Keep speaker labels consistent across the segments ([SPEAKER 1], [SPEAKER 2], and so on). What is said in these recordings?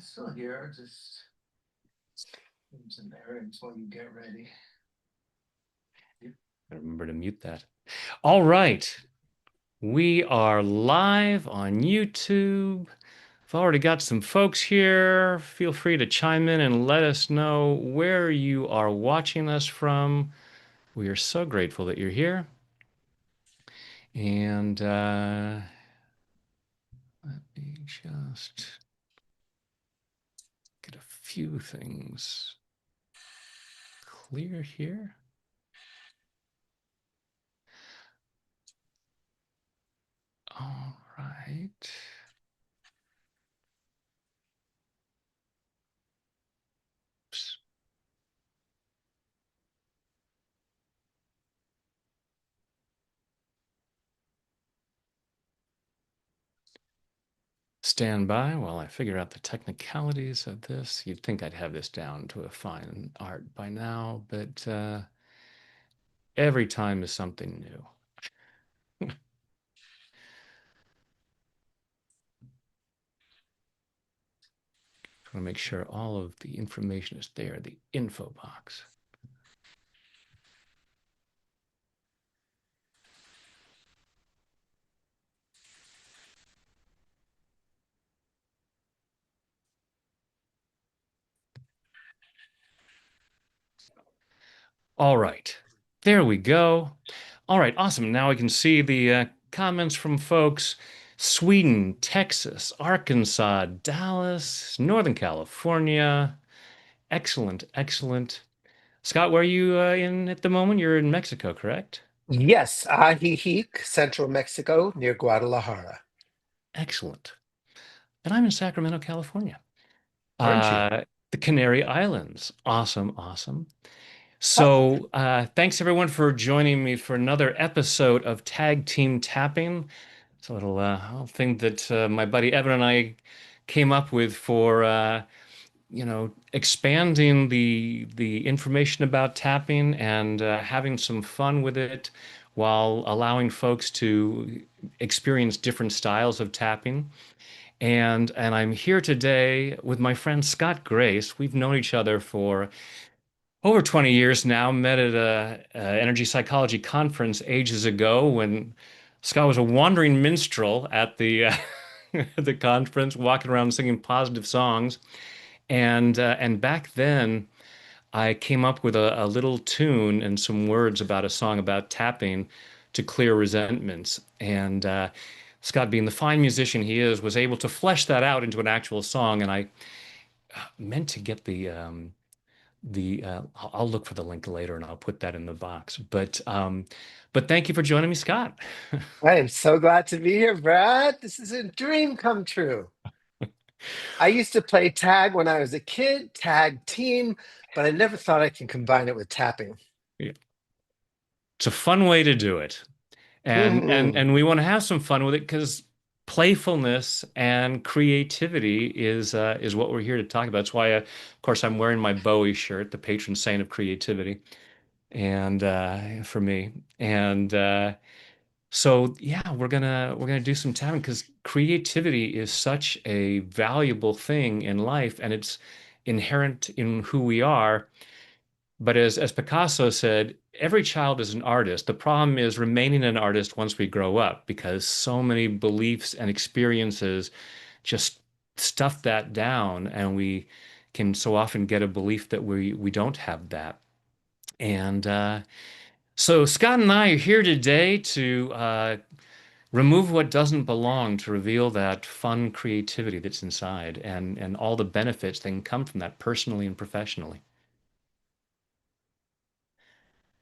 [SPEAKER 1] still here, just some errands while you get ready.
[SPEAKER 2] Remember to mute that. All right. We are live on YouTube. I've already got some folks here. Feel free to chime in and let us know where you are watching us from. We are so grateful that you're here. And let me just get a few things clear here. All right. Oops. Stand by while I figure out the technicalities of this. You'd think I'd have this down to a fine art by now, but every time is something new. I want to make sure all of the information is there, the info box. All right, there we go. All right, awesome. Now we can see the comments from folks. Sweden, Texas, Arkansas, Dallas, Northern California. Excellent, excellent. Scott, where are you in at the moment? You're in Mexico, correct?
[SPEAKER 1] Yes, Ajijic, central Mexico, near Guadalajara.
[SPEAKER 2] Excellent. And I'm in Sacramento, California.
[SPEAKER 1] Aren't you?
[SPEAKER 2] The Canary Islands. Awesome, awesome.
[SPEAKER 1] Uh,
[SPEAKER 2] So, thanks everyone for joining me for another episode of Tag Team Tapping. It's a little thing that my buddy Evan and I came up with for expanding the information about tapping and having some fun with it while allowing folks to experience different styles of tapping. And I'm here today with my friend Scott Grace. We've known each other for over 20 years now. Met at a energy psychology conference ages ago when Scott was a wandering minstrel at the the conference, walking around singing positive songs. And back then, I came up with a little tune and some words about a song about tapping to clear resentments. And Scott, being the fine musician he is, was able to flesh that out into an actual song. And I meant to get the I'll look for the link later and I'll put that in the box. But thank you for joining me, Scott.
[SPEAKER 1] I am so glad to be here, Brad. This is a dream come true. I used to play tag when I was a kid, tag team, but I never thought I can combine it with tapping.
[SPEAKER 2] Yeah. It's a fun way to do it. And and
[SPEAKER 1] Mhm.
[SPEAKER 2] and we want to have some fun with it because playfulness and creativity is what we're here to talk about. That's why, of course, I'm wearing my Bowie shirt, the patron saint of creativity, and for me. And so, yeah, we're gonna do some tapping because creativity is such a valuable thing in life, and it's inherent in who we are. But as Picasso said, every child is an artist. The problem is remaining an artist once we grow up because so many beliefs and experiences just stuff that down, and we can so often get a belief that we don't have that. And so Scott and I are here today to remove what doesn't belong to reveal that fun creativity that's inside and all the benefits that can come from that personally and professionally.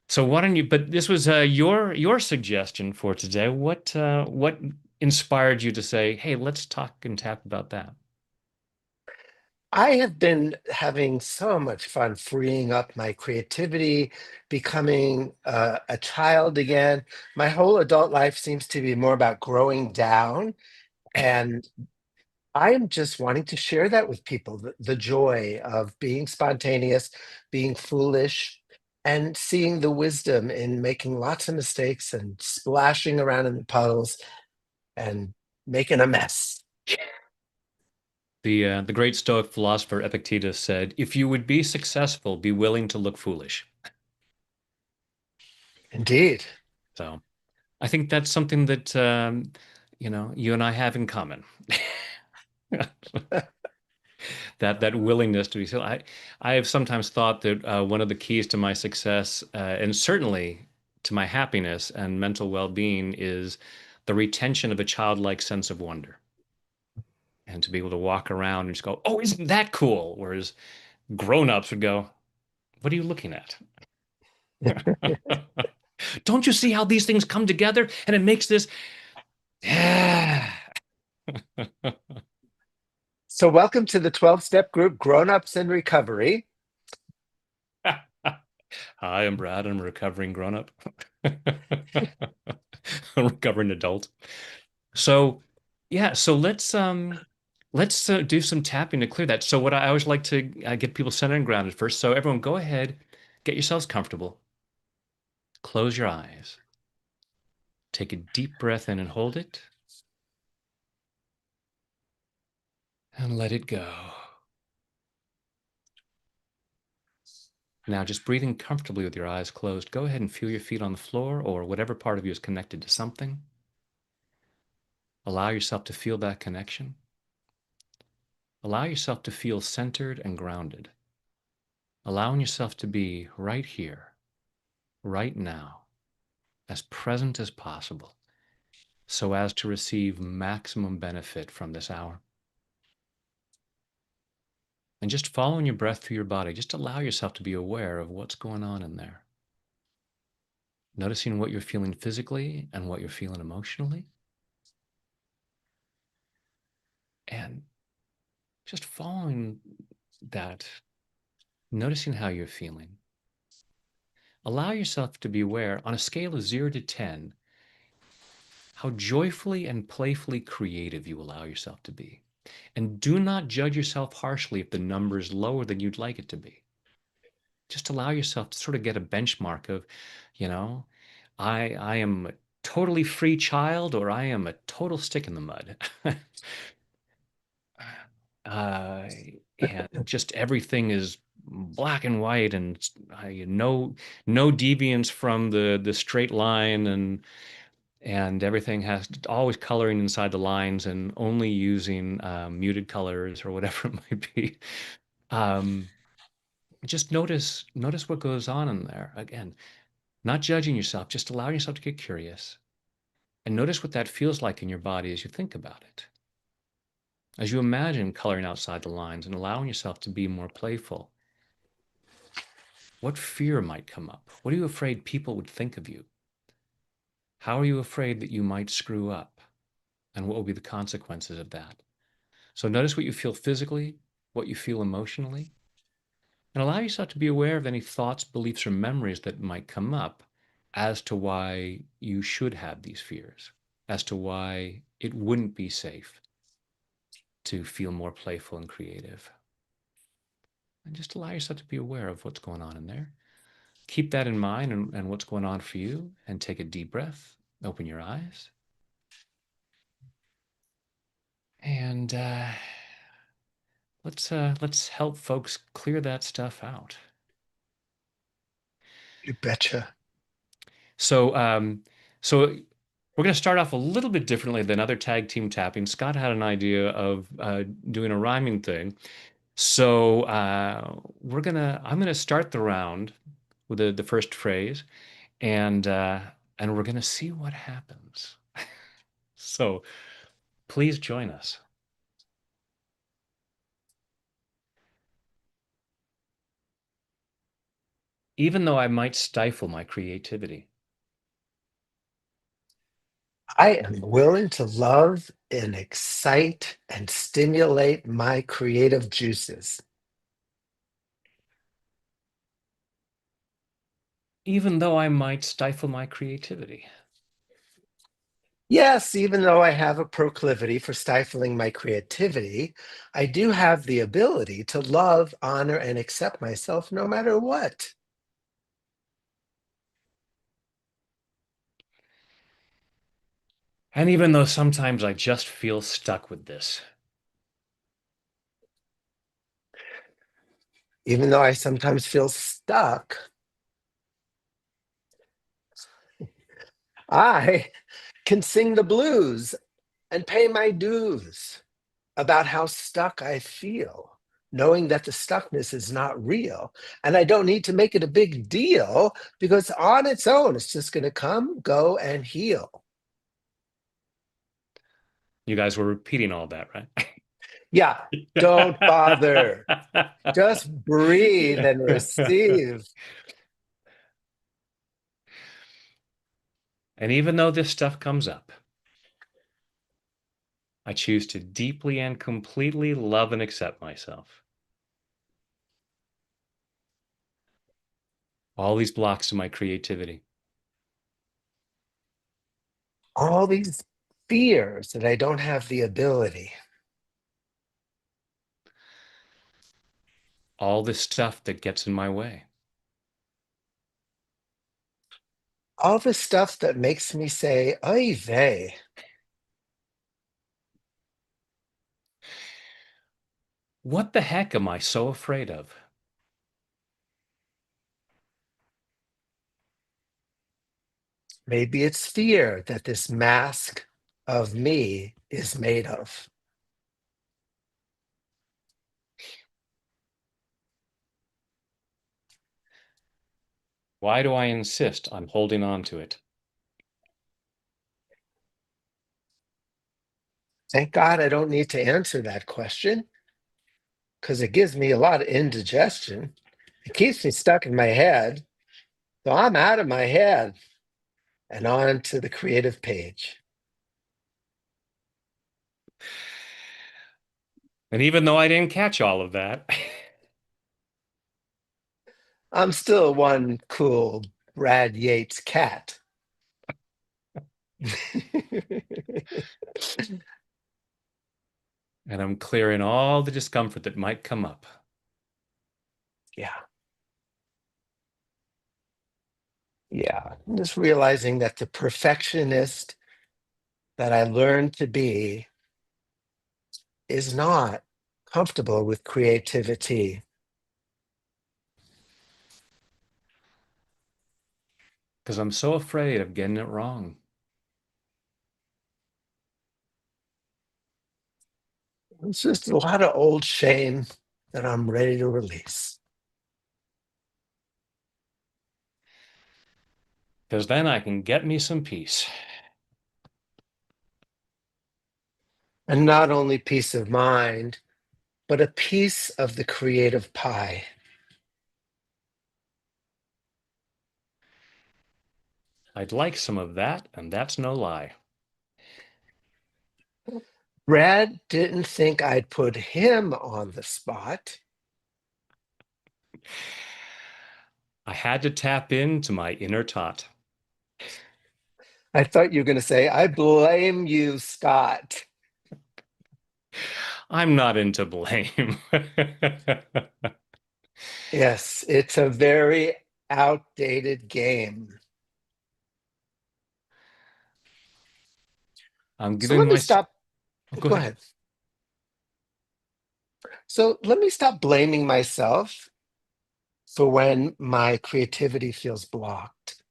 [SPEAKER 2] So why don't you, but this was your suggestion for today. What inspired you to say, "Hey, let's talk and tap about that"?
[SPEAKER 1] I have been having so much fun freeing up my creativity, becoming a child again. My whole adult life seems to be more about growing down. And I am just wanting to share that with people, the joy of being spontaneous, being foolish, and seeing the wisdom in making lots of mistakes and splashing around in the puddles and making a mess.
[SPEAKER 2] The great Stoic philosopher Epictetus said, "If you would be successful, be willing to look foolish."
[SPEAKER 1] Indeed.
[SPEAKER 2] So I think that's something that you and I have in common. That willingness to be so. I have sometimes thought that one of the keys to my success, and certainly to my happiness and mental well-being, is the retention of a childlike sense of wonder, and to be able to walk around and just go, "Oh, isn't that cool?" Whereas grown-ups would go, "What are you looking at?" Don't you see how these things come together and it makes this? Yeah.
[SPEAKER 1] So, welcome to the 12-step group, Grown-ups in Recovery.
[SPEAKER 2] Hi, I'm Brad. I'm a recovering grown-up. A recovering adult. So, yeah, so let's do some tapping to clear that. So what I always like to get people centered and grounded first. So everyone go ahead, get yourselves comfortable. Close your eyes. Take a deep breath in and hold it, and let it go. Now, just breathing comfortably with your eyes closed, go ahead and feel your feet on the floor or whatever part of you is connected to something. Allow yourself to feel that connection. Allow yourself to feel centered and grounded. Allowing yourself to be right here, right now, as present as possible, so as to receive maximum benefit from this hour. And just following your breath through your body, just allow yourself to be aware of what's going on in there. Noticing what you're feeling physically and what you're feeling emotionally. And just following that, noticing how you're feeling. Allow yourself to be aware on a scale of 0 to 10 how joyfully and playfully creative you allow yourself to be. And do not judge yourself harshly if the number is lower than you'd like it to be. Just allow yourself to sort of get a benchmark of, you know, I am a totally free child or I am a total stick in the mud. uh, and just everything is black and white and no deviance from the straight line and everything has always coloring inside the lines and only using muted colors or whatever it might be. Um, just notice what goes on in there. Again, not judging yourself, just allowing yourself to get curious and notice what that feels like in your body as you think about it. As you imagine coloring outside the lines and allowing yourself to be more playful, what fear might come up? What are you afraid people would think of you? How are you afraid that you might screw up? And what will be the consequences of that? So notice what you feel physically, what you feel emotionally, and allow yourself to be aware of any thoughts, beliefs, or memories that might come up as to why you should have these fears, as to why it wouldn't be safe to feel more playful and creative. And just allow yourself to be aware of what's going on in there. Keep that in mind and what's going on for you, and take a deep breath, open your eyes, and let's help folks clear that stuff out.
[SPEAKER 1] You betcha.
[SPEAKER 2] So, so we're going to start off a little bit differently than other tag team tapping. Scott had an idea of doing a rhyming thing. So I'm gonna start the round with the first phrase, and and we're gonna see what happens. So please join us. Even though I might stifle my creativity,
[SPEAKER 1] I am willing to love and excite and stimulate my creative juices.
[SPEAKER 2] even though I might stifle my creativity,
[SPEAKER 1] Yes, even though I have a proclivity for stifling my creativity, I do have the ability to love, honor, and accept myself no matter what.
[SPEAKER 2] and even though sometimes I just feel stuck with this,
[SPEAKER 1] Even though I sometimes feel stuck, I can sing the blues and pay my dues about how stuck I feel, knowing that the stuckness is not real. And I don't need to make it a big deal because on its own, it's just going to come, go, and heal.
[SPEAKER 2] You guys were repeating all that, right?
[SPEAKER 1] Yeah, don't bother. Just breathe and receive.
[SPEAKER 2] And even though this stuff comes up, I choose to deeply and completely love and accept myself. All these blocks to my creativity,
[SPEAKER 1] All these fears that I don't have the ability,
[SPEAKER 2] all this stuff that gets in my way.
[SPEAKER 1] all the stuff that makes me say, oy vey.
[SPEAKER 2] What the heck am I so afraid of?
[SPEAKER 1] Maybe it's fear that this mask of me is made of.
[SPEAKER 2] Why do I insist on holding on to it?
[SPEAKER 1] Thank God I don't need to answer that question because it gives me a lot of indigestion. It keeps me stuck in my head. So I'm out of my head and on to the creative page.
[SPEAKER 2] And even though I didn't catch all of that,
[SPEAKER 1] I'm still one cool Brad Yates cat.
[SPEAKER 2] and I'm clearing all the discomfort that might come up.
[SPEAKER 1] Yeah. Yeah. I'm just realizing that the perfectionist that I learned to be is not comfortable with creativity.
[SPEAKER 2] Because I'm so afraid of getting it wrong.
[SPEAKER 1] It's just a lot of old shame that I'm ready to release.
[SPEAKER 2] Because then I can get me some peace.
[SPEAKER 1] And not only peace of mind, but a piece of the creative pie.
[SPEAKER 2] I'd like some of that, and that's no lie.
[SPEAKER 1] Brad didn't think I'd put him on the spot.
[SPEAKER 2] I had to tap into my inner tot.
[SPEAKER 1] I thought you were going to say, I blame you, Scott.
[SPEAKER 2] I'm not into blame.
[SPEAKER 1] Yes, it's a very outdated game.
[SPEAKER 2] I'm
[SPEAKER 1] So
[SPEAKER 2] giving
[SPEAKER 1] let me
[SPEAKER 2] my.
[SPEAKER 1] stop.
[SPEAKER 2] Oh, go
[SPEAKER 1] Go
[SPEAKER 2] ahead.
[SPEAKER 1] ahead. So let me stop blaming myself for when my creativity feels blocked.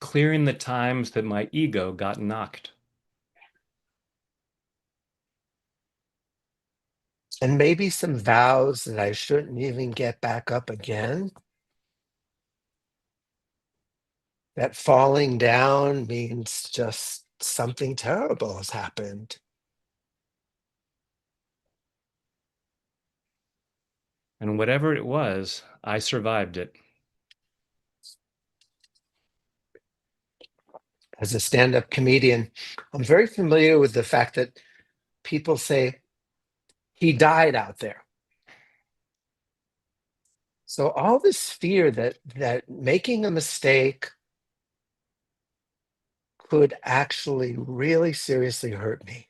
[SPEAKER 2] Clearing the times that my ego got knocked.
[SPEAKER 1] And maybe some vows that I shouldn't even get back up again. That falling down means just something terrible has happened.
[SPEAKER 2] And whatever it was, I survived it.
[SPEAKER 1] As a stand up comedian, I'm very familiar with the fact that people say he died out there. So all this fear that making a mistake could actually really seriously hurt me.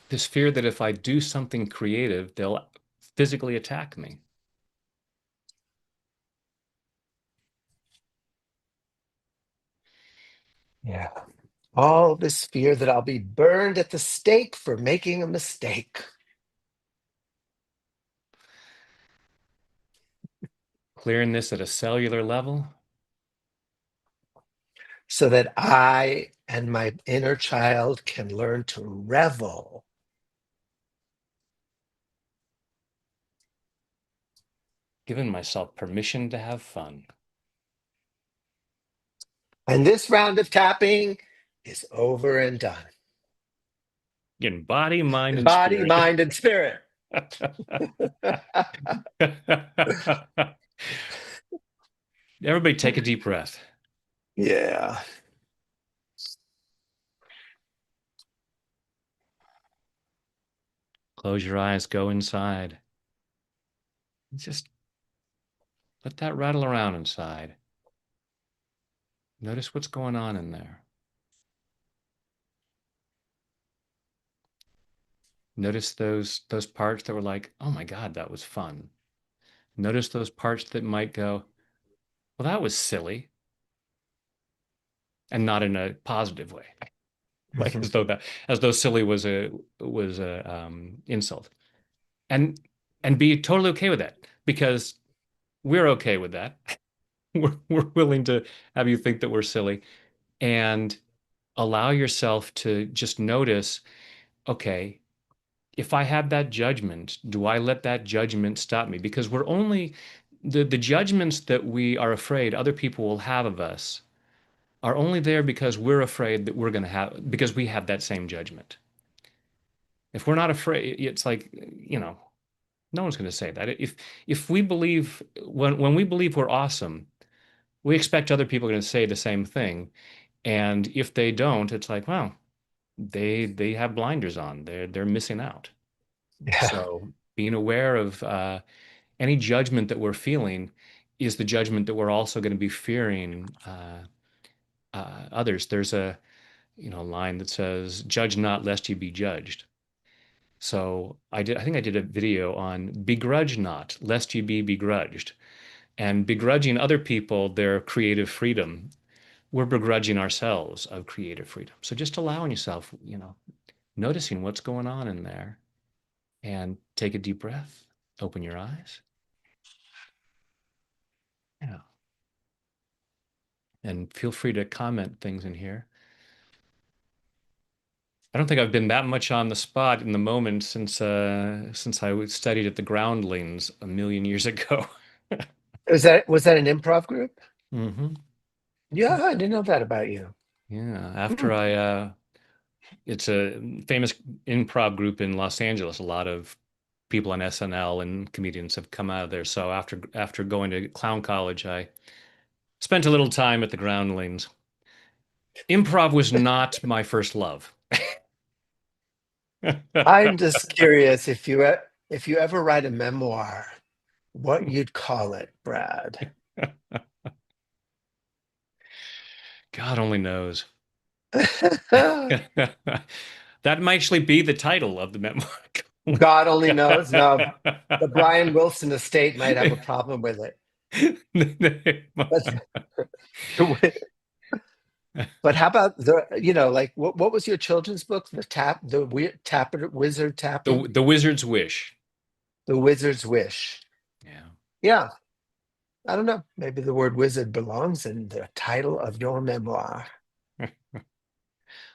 [SPEAKER 2] This fear that if I do something creative, they'll physically attack me.
[SPEAKER 1] Yeah. All this fear that I'll be burned at the stake for making a mistake,
[SPEAKER 2] Clearing this at a cellular level,
[SPEAKER 1] so that I and my inner child can learn to revel.
[SPEAKER 2] giving myself permission to have fun.
[SPEAKER 1] And this round of tapping is over and done.
[SPEAKER 2] In body, mind,
[SPEAKER 1] In
[SPEAKER 2] and
[SPEAKER 1] body,
[SPEAKER 2] spirit.
[SPEAKER 1] mind, and spirit.
[SPEAKER 2] Everybody take a deep breath.
[SPEAKER 1] Yeah.
[SPEAKER 2] Close your eyes, go inside. Just let that rattle around inside. Notice what's going on in there. Notice those parts that were like, "Oh my God, that was fun." Notice those parts that might go, "Well, that was silly," and not in a positive way, like
[SPEAKER 1] Mhm.
[SPEAKER 2] as though silly was a insult. And and be totally okay with that because we're okay with that. We're willing to have you think that we're silly and allow yourself to just notice, okay, if I have that judgment, do I let that judgment stop me? Because we're only the judgments that we are afraid other people will have of us are only there because we're afraid that we're going to have because we have that same judgment. If we're not afraid, it's like, no one's going to say that. If we believe when we believe we're awesome, we expect other people are going to say the same thing. And if they don't, it's like, well, they have blinders on. They're missing out.
[SPEAKER 1] Yeah.
[SPEAKER 2] So being aware of any judgment that we're feeling is the judgment that we're also going to be fearing others. There's a line that says, "Judge not, lest you be judged." So I think I did a video on begrudge not, lest you be begrudged. And begrudging other people their creative freedom, we're begrudging ourselves of creative freedom. So just allowing yourself, noticing what's going on in there and take a deep breath, open your eyes. Yeah. And feel free to comment things in here. I don't think I've been that much on the spot in the moment since I studied at the Groundlings a million years ago.
[SPEAKER 1] Was that an improv group?
[SPEAKER 2] hmm
[SPEAKER 1] Yeah, I didn't know that about you.
[SPEAKER 2] Yeah.
[SPEAKER 1] Hmm.
[SPEAKER 2] After it's a famous improv group in Los Angeles. A lot of people on SNL and comedians have come out of there. So after going to clown college, I spent a little time at the Groundlings. Improv was not my first love.
[SPEAKER 1] I'm just curious if you ever write a memoir, what you'd call it, Brad.
[SPEAKER 2] God only knows. That might actually be the title of the memoir.
[SPEAKER 1] God only knows. Now, the Brian Wilson estate might have a problem with it. But but how about like what was your children's book? The weird wizard tapping,
[SPEAKER 2] The Wizard's Wish.
[SPEAKER 1] the wizard's wish.
[SPEAKER 2] Yeah.
[SPEAKER 1] Yeah, I don't know. Maybe the word wizard belongs in the title of your memoir.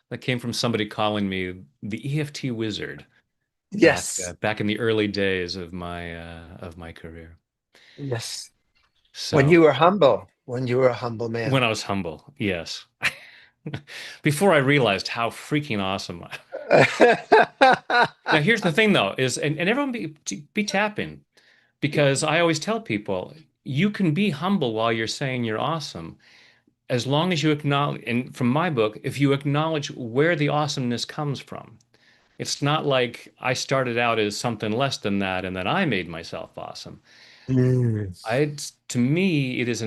[SPEAKER 2] That came from somebody calling me the EFT wizard
[SPEAKER 1] Yes,
[SPEAKER 2] back in the early days of my career.
[SPEAKER 1] yes.
[SPEAKER 2] So
[SPEAKER 1] When you were a humble
[SPEAKER 2] when
[SPEAKER 1] man.
[SPEAKER 2] I was humble, yes. Before I realized how freaking awesome. Now here's the thing though, is and everyone be tapping because I always tell people you can be humble while you're saying you're awesome as long as you acknowledge, and from my book, if you acknowledge where the awesomeness comes from. It's not like I started out as something less than that and then I made myself awesome.
[SPEAKER 1] Mm.
[SPEAKER 2] To me, it is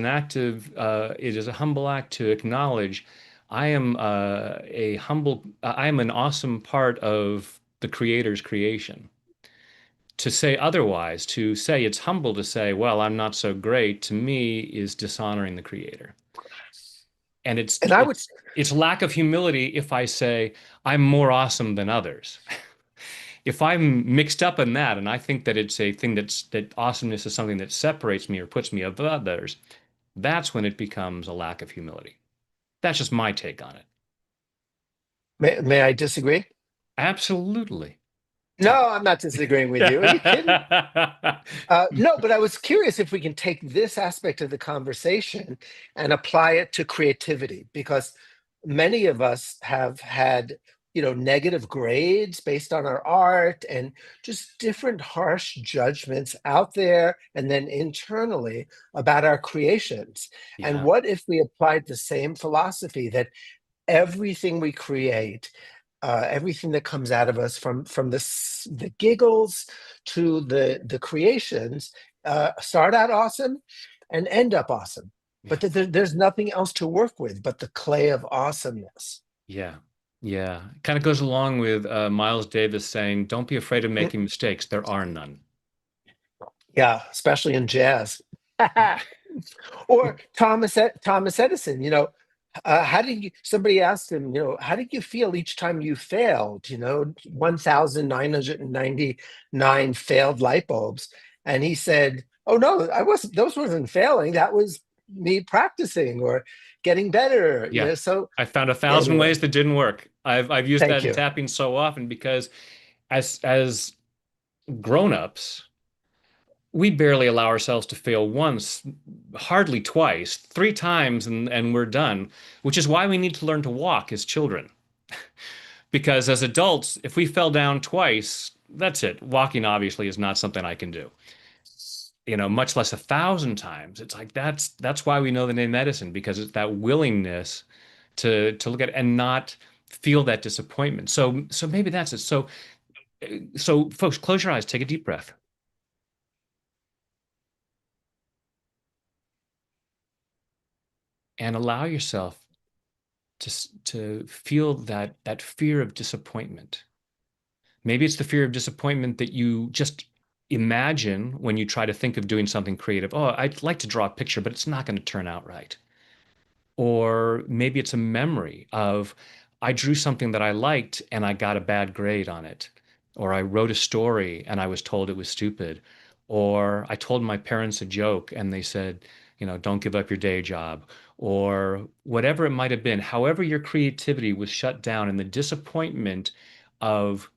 [SPEAKER 2] a humble act to acknowledge I am I am an awesome part of the Creator's creation. To say otherwise, to say it's humble to say, well, I'm not so great, to me is dishonoring the Creator. And
[SPEAKER 1] And I would,
[SPEAKER 2] it's lack of humility if I say I'm more awesome than others. If I'm mixed up in that and I think that it's a thing that awesomeness is something that separates me or puts me above others, that's when it becomes a lack of humility. That's just my take on it.
[SPEAKER 1] may I disagree?
[SPEAKER 2] Absolutely.
[SPEAKER 1] No, I'm not disagreeing with you. Are you kidding? No, but I was curious if we can take this aspect of the conversation and apply it to creativity, because many of us have had, negative grades based on our art and just different harsh judgments out there and then internally about our creations. And
[SPEAKER 2] Yeah.
[SPEAKER 1] what if we applied the same philosophy that everything we create, everything that comes out of us, from the giggles to the creations, start out awesome and end up awesome. But
[SPEAKER 2] Yeah.
[SPEAKER 1] there's nothing else to work with but the clay of awesomeness.
[SPEAKER 2] Yeah. Yeah. Kind of goes along with Miles Davis saying, don't be afraid of
[SPEAKER 1] Mm,
[SPEAKER 2] making mistakes. There are none.
[SPEAKER 1] yeah, especially in jazz. Or Thomas Edison, how did you, somebody asked him, how did you feel each time you failed, 1,999 failed light bulbs? And he said, oh no, those wasn't failing. That was me practicing or getting better,
[SPEAKER 2] Yeah.
[SPEAKER 1] so
[SPEAKER 2] I found 1,000
[SPEAKER 1] anyway,
[SPEAKER 2] ways that didn't work. I've used that
[SPEAKER 1] thank
[SPEAKER 2] in
[SPEAKER 1] you.
[SPEAKER 2] tapping so often because as grown-ups, we barely allow ourselves to fail once, hardly twice, three times, and we're done, which is why we need to learn to walk as children. Because as adults, if we fell down twice, that's it. Walking obviously is not something I can do. Much less 1,000 times. It's like that's why we know the name medicine, because it's that willingness to look at it and not feel that disappointment. So maybe that's it. So folks, close your eyes, take a deep breath, and allow yourself to feel that fear of disappointment. Maybe it's the fear of disappointment that you just imagine when you try to think of doing something creative. Oh, I'd like to draw a picture, but it's not going to turn out right. Or maybe it's a memory of I drew something that I liked and I got a bad grade on it. Or I wrote a story and I was told it was stupid. Or I told my parents a joke and they said, don't give up your day job. Or whatever it might have been. However, your creativity was shut down and the disappointment of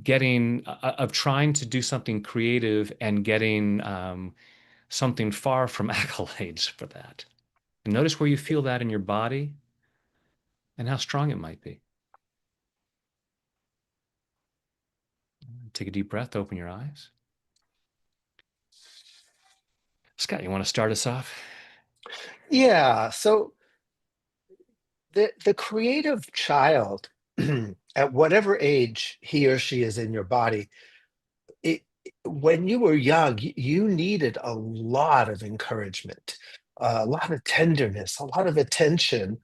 [SPEAKER 2] of trying to do something creative and getting something far from accolades for that. And notice where you feel that in your body and how strong it might be. Take a deep breath, open your eyes. Scott, you want to start us off?
[SPEAKER 1] Yeah, so the creative child, at whatever age he or she is in your body, it, when you were young, you needed a lot of encouragement, a lot of tenderness, a lot of attention,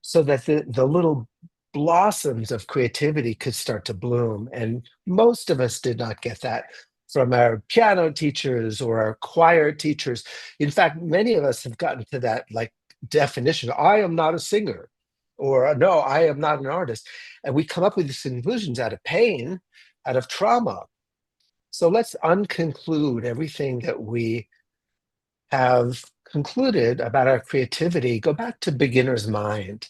[SPEAKER 1] so that the little blossoms of creativity could start to bloom. And most of us did not get that from our piano teachers or our choir teachers. In fact, many of us have gotten to that like definition: I am not a singer, or no, I am not an artist. And we come up with these conclusions out of pain, out of trauma. So let's unconclude everything that we have concluded about our creativity, go back to beginner's mind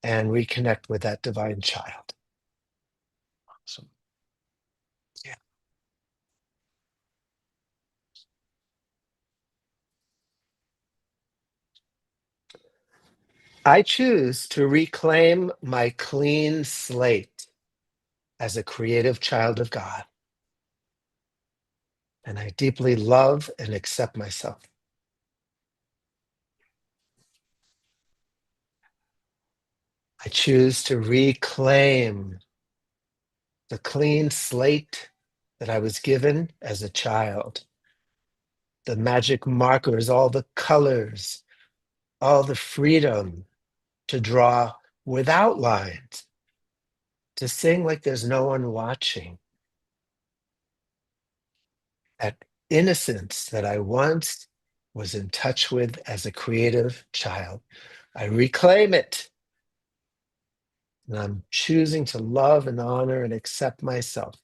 [SPEAKER 1] and reconnect with that divine child.
[SPEAKER 2] Awesome.
[SPEAKER 1] Yeah. I choose to reclaim my clean slate as a creative child of God, and I deeply love and accept myself. I choose to reclaim the clean slate that I was given as a child, the magic markers, all the colors, all the freedom to draw without lines, to sing like there's no one watching. That innocence that I once was in touch with as a creative child. I reclaim it. And I'm choosing to love and honor and accept myself,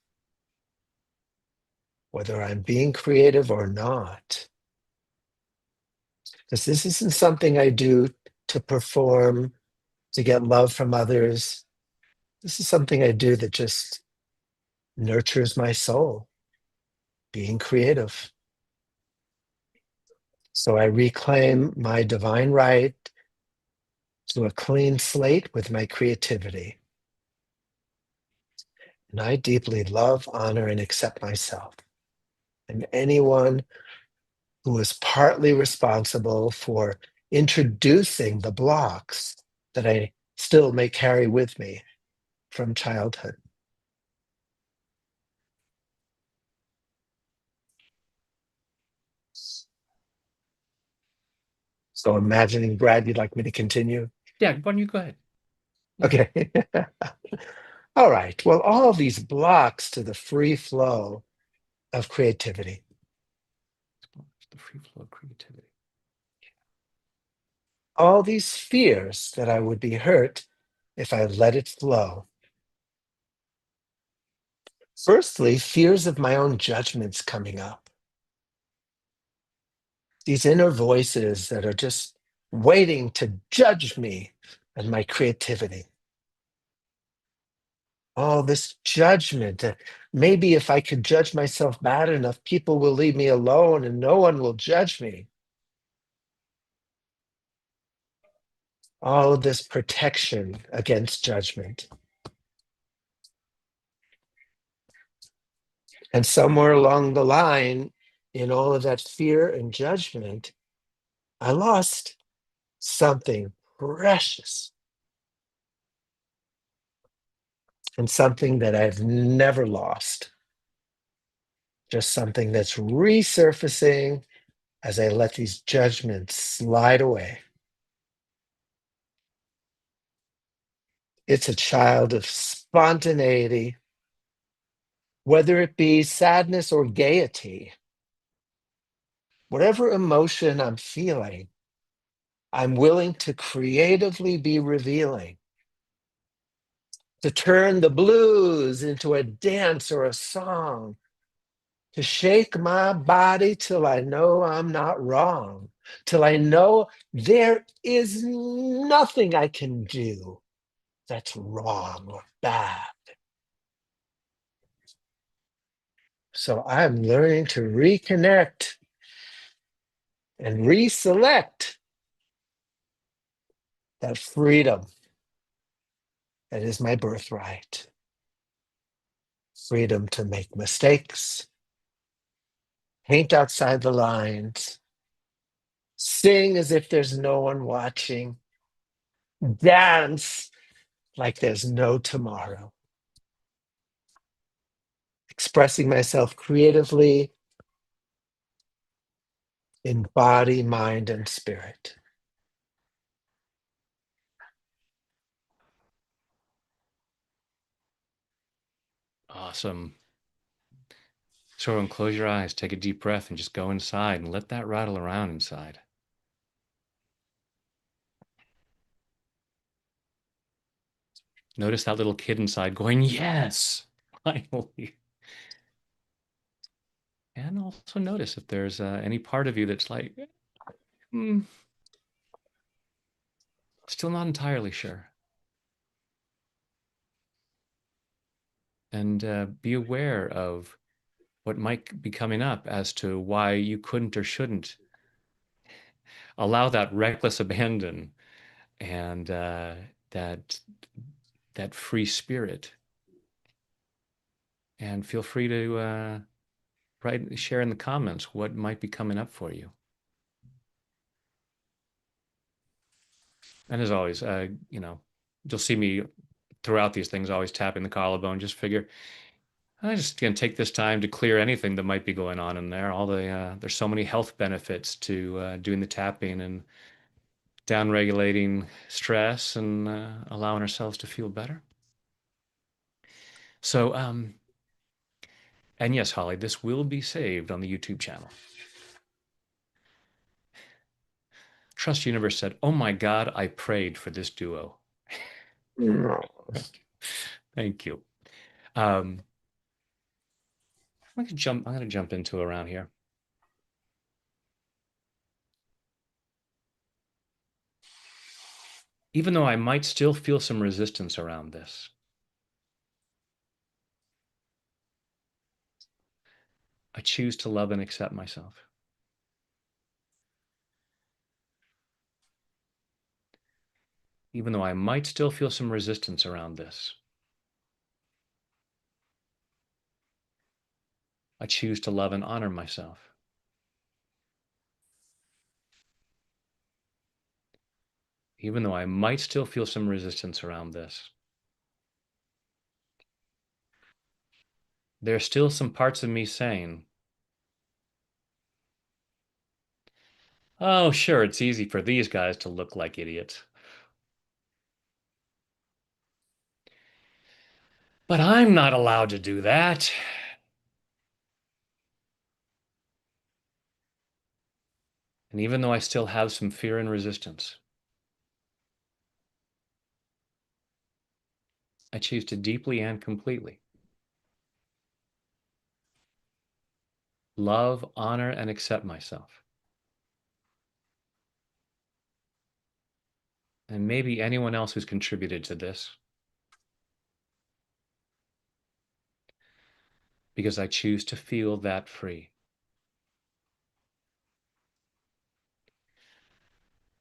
[SPEAKER 1] whether I'm being creative or not. Because this isn't something I do to perform, to get love from others. This is something I do that just nurtures my soul, being creative. So I reclaim my divine right to a clean slate with my creativity. And I deeply love, honor, and accept myself and anyone who is partly responsible for introducing the blocks that I still may carry with me from childhood. So imagining, Brad, you'd like me to continue?
[SPEAKER 2] Yeah, why don't you go ahead? Yeah.
[SPEAKER 1] Okay. All right. Well, all these blocks to the free flow of creativity,
[SPEAKER 2] The free flow of creativity.
[SPEAKER 1] all these fears that I would be hurt if I let it flow. Firstly, fears of my own judgments coming up, these inner voices that are just waiting to judge me and my creativity. All this judgment. Maybe if I could judge myself bad enough, people will leave me alone and no one will judge me. All of this protection against judgment. And somewhere along the line, in all of that fear and judgment, I lost something precious and something that I've never lost, just something that's resurfacing as I let these judgments slide away. It's a child of spontaneity, whether it be sadness or gaiety, whatever emotion I'm feeling, I'm willing to creatively be revealing, to turn the blues into a dance or a song, to shake my body till I know I'm not wrong, till I know there is nothing I can do that's wrong or bad. So I'm learning to reconnect and reselect that freedom that is my birthright. Freedom to make mistakes, paint outside the lines, sing as if there's no one watching, dance like there's no tomorrow, expressing myself creatively in body, mind, and spirit.
[SPEAKER 2] Awesome. So everyone close your eyes, take a deep breath, and just go inside and let that rattle around inside. Notice that little kid inside going, yes, finally. And also notice if there's any part of you that's like, hmm, still not entirely sure. And be aware of what might be coming up as to why you couldn't or shouldn't allow that reckless abandon and that that free spirit. And feel free to share in the comments what might be coming up for you. And as always, you'll see me throughout these things always tapping the collarbone. Just figure I'm just gonna take this time to clear anything that might be going on in there. All the there's so many health benefits to doing the tapping and down regulating stress and allowing ourselves to feel better. So, and yes, Holly, this will be saved on the YouTube channel. Trust Universe said, "Oh my God, I prayed for this duo."
[SPEAKER 1] Mm.
[SPEAKER 2] Thank you. I'm gonna jump into around here. Even though I might still feel some resistance around this, I choose to love and accept myself. Even though I might still feel some resistance around this, I choose to love and honor myself. Even though I might still feel some resistance around this, there's still some parts of me saying, oh, sure, it's easy for these guys to look like idiots. But I'm not allowed to do that. And even though I still have some fear and resistance, I choose to deeply and completely love, honor, and accept myself. And maybe anyone else who's contributed to this, because I choose to feel that free.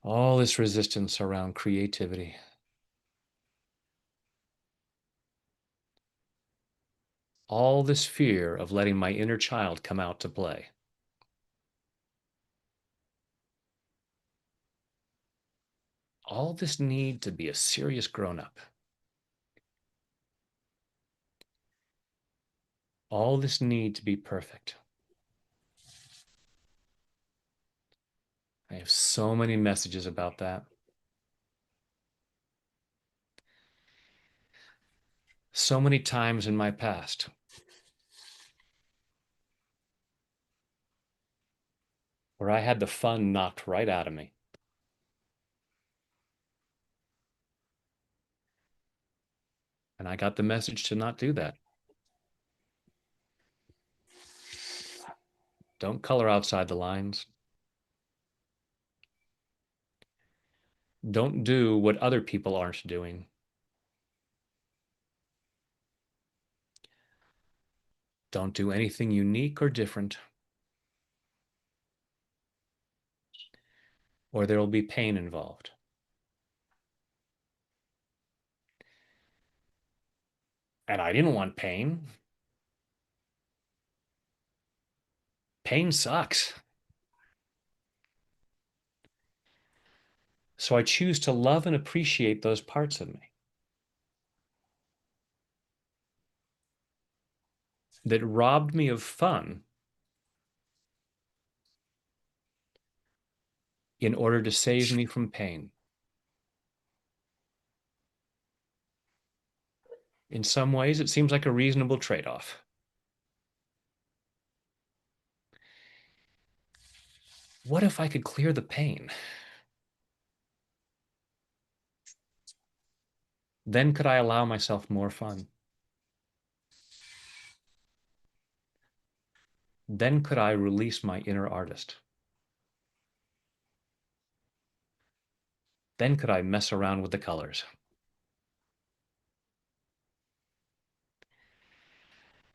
[SPEAKER 2] All this resistance around creativity, all this fear of letting my inner child come out to play, all this need to be a serious grown up, all this need to be perfect. I have so many messages about that. So many times in my past where I had the fun knocked right out of me. And I got the message to not do that. Don't color outside the lines. Don't do what other people aren't doing. Don't do anything unique or different, or there will be pain involved. And I didn't want pain. Pain sucks. So I choose to love and appreciate those parts of me that robbed me of fun in order to save me from pain. In some ways, it seems like a reasonable trade-off. What if I could clear the pain? Then could I allow myself more fun? Then could I release my inner artist? Then could I mess around with the colors?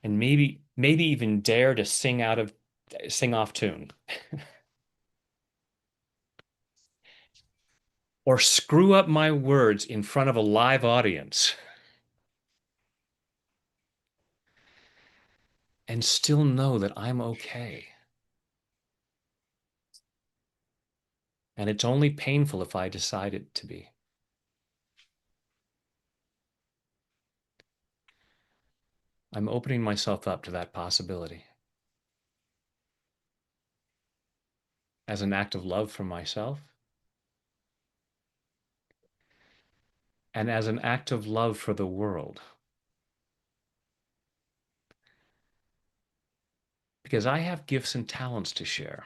[SPEAKER 2] And maybe even dare to sing off tune or screw up my words in front of a live audience and still know that I'm okay. And it's only painful if I decide it to be. I'm opening myself up to that possibility as an act of love for myself and as an act of love for the world. Because I have gifts and talents to share.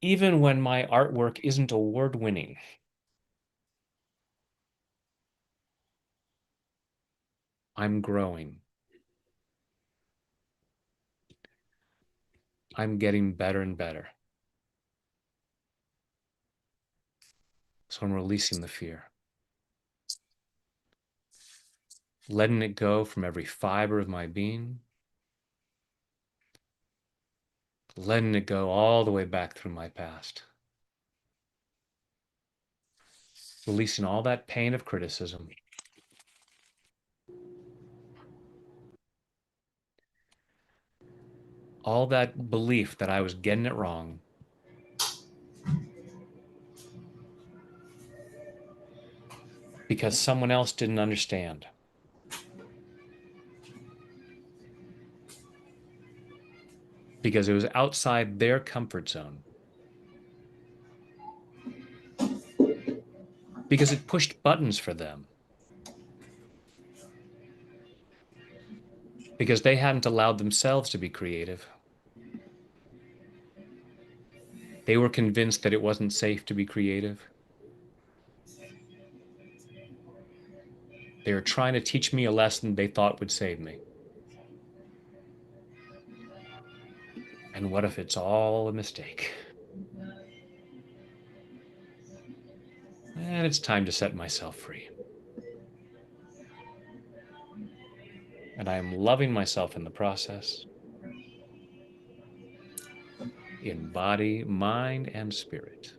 [SPEAKER 2] Even when my artwork isn't award winning, I'm growing. I'm getting better and better. So I'm releasing the fear, letting it go from every fiber of my being, letting it go all the way back through my past, releasing all that pain of criticism, all that belief that I was getting it wrong because someone else didn't understand, because it was outside their comfort zone, because it pushed buttons for them, because they hadn't allowed themselves to be creative. They were convinced that it wasn't safe to be creative. They were trying to teach me a lesson they thought would save me. And what if it's all a mistake? And it's time to set myself free. And I am loving myself in the process, in body, mind, and spirit.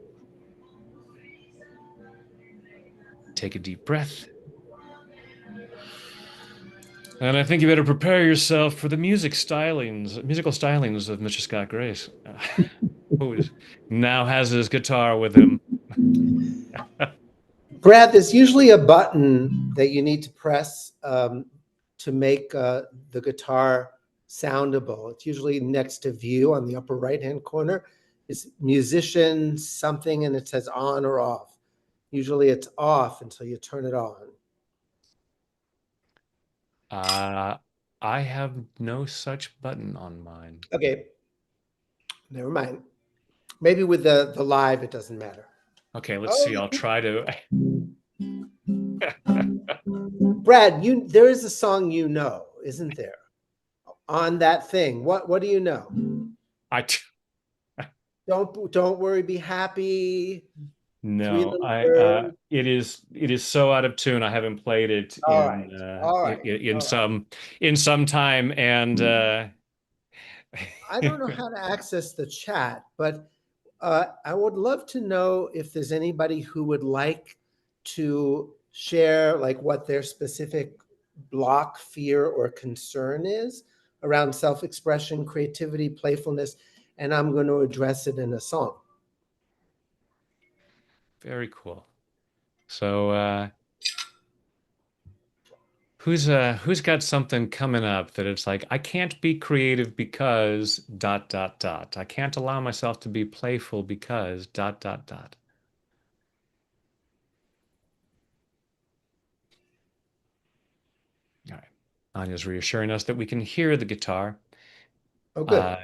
[SPEAKER 2] Take a deep breath. And I think you better prepare yourself for the musical stylings of Mr. Scott Grace, who is, now has his guitar with him.
[SPEAKER 1] Brad, there's usually a button that you need to press to make the guitar soundable. It's usually next to view on the upper right-hand corner. It's musician something and it says on or off. Usually it's off until you turn it on.
[SPEAKER 2] Uh, I have no such button on mine.
[SPEAKER 1] Okay, never mind. Maybe with the live, it doesn't matter.
[SPEAKER 2] Okay, let's
[SPEAKER 1] Oh,
[SPEAKER 2] see. I'll try to.
[SPEAKER 1] Brad, there is a song you know, isn't there? On that thing. What do you know?
[SPEAKER 2] I
[SPEAKER 1] Don't worry, be happy. Three
[SPEAKER 2] no,
[SPEAKER 1] little
[SPEAKER 2] I
[SPEAKER 1] birds.
[SPEAKER 2] it is so out of tune. I haven't played it
[SPEAKER 1] All right. All right.
[SPEAKER 2] in
[SPEAKER 1] All right.
[SPEAKER 2] some time, and
[SPEAKER 1] I don't know how to access the chat, but I would love to know if there's anybody who would like to share like what their specific block, fear, or concern is around self-expression, creativity, playfulness, and I'm going to address it in a song.
[SPEAKER 2] very cool. So who's got something coming up that it's like I can't be creative because dot dot dot. I can't allow myself to be playful because dot dot dot. All right. Anya's reassuring us that we can hear the guitar.
[SPEAKER 1] Oh, good.
[SPEAKER 2] Uh,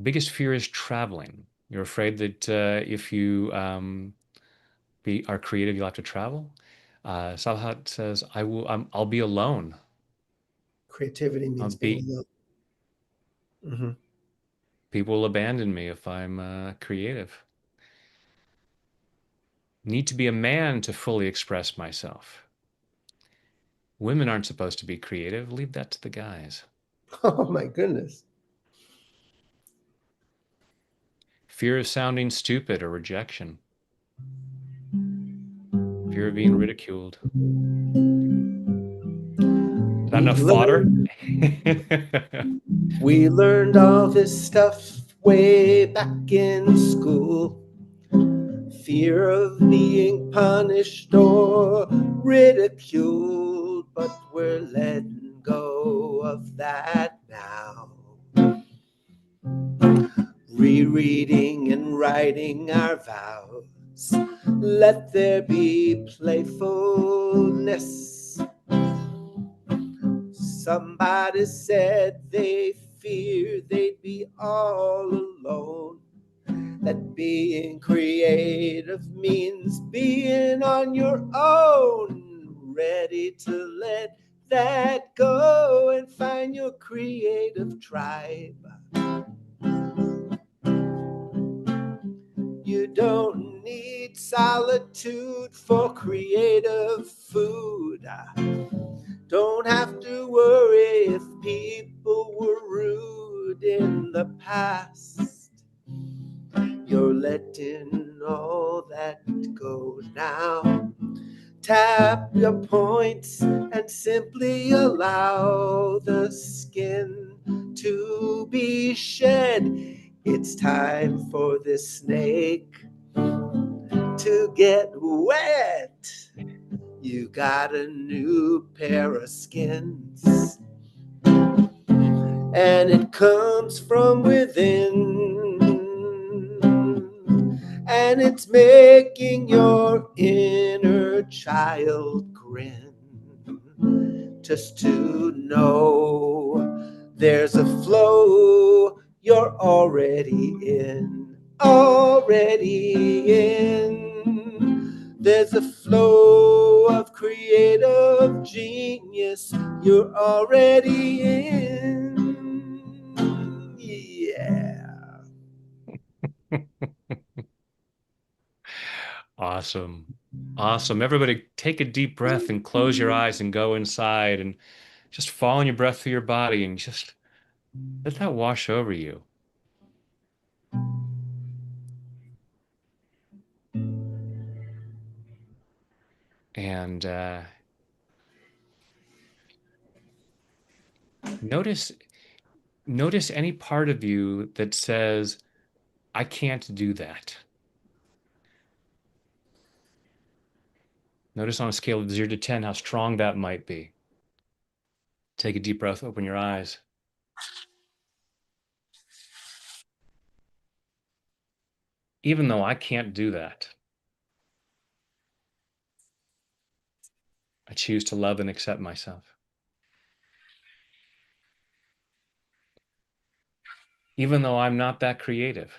[SPEAKER 2] biggest fear is traveling. You're afraid that if you are creative, you'll have to travel. Salhat says, I'll be alone.
[SPEAKER 1] Creativity
[SPEAKER 2] I'll
[SPEAKER 1] means being
[SPEAKER 2] be,
[SPEAKER 1] alone. Mhm.
[SPEAKER 2] people will abandon me if I'm creative. Need to be a man to fully express myself. Women aren't supposed to be creative. Leave that to the guys.
[SPEAKER 1] Oh my goodness.
[SPEAKER 2] Fear of sounding stupid or rejection. Fear of being ridiculed. Is that
[SPEAKER 1] We
[SPEAKER 2] enough fodder?
[SPEAKER 1] learned we learned all this stuff way back in school. Fear of being punished or ridiculed, but we're letting go of that now. Rereading and writing our vows. Let there be playfulness. Somebody said they feared they'd be all alone. that being creative means being on your own, ready to let that go and find your creative tribe. You don't need solitude for creative food. Don't have to worry if people were rude in the past. You're letting all that go now. Tap your points and simply allow the skin to be shed. It's time for this snake to get wet. You got a new pair of skins, and it comes from within, and it's making your inner child grin. Just to know there's a flow you're already in. There's a flow of creative genius you're already in. Yeah.
[SPEAKER 2] Awesome. Awesome. Everybody take a deep breath and close your eyes and go inside and just follow your breath through your body and just let that wash over you. And notice notice any part of you that says, I can't do that. Notice on a scale of 0 to 10 how strong that might be. Take a deep breath, open your eyes. Even though I can't do that, I choose to love and accept myself. Even though I'm not that creative,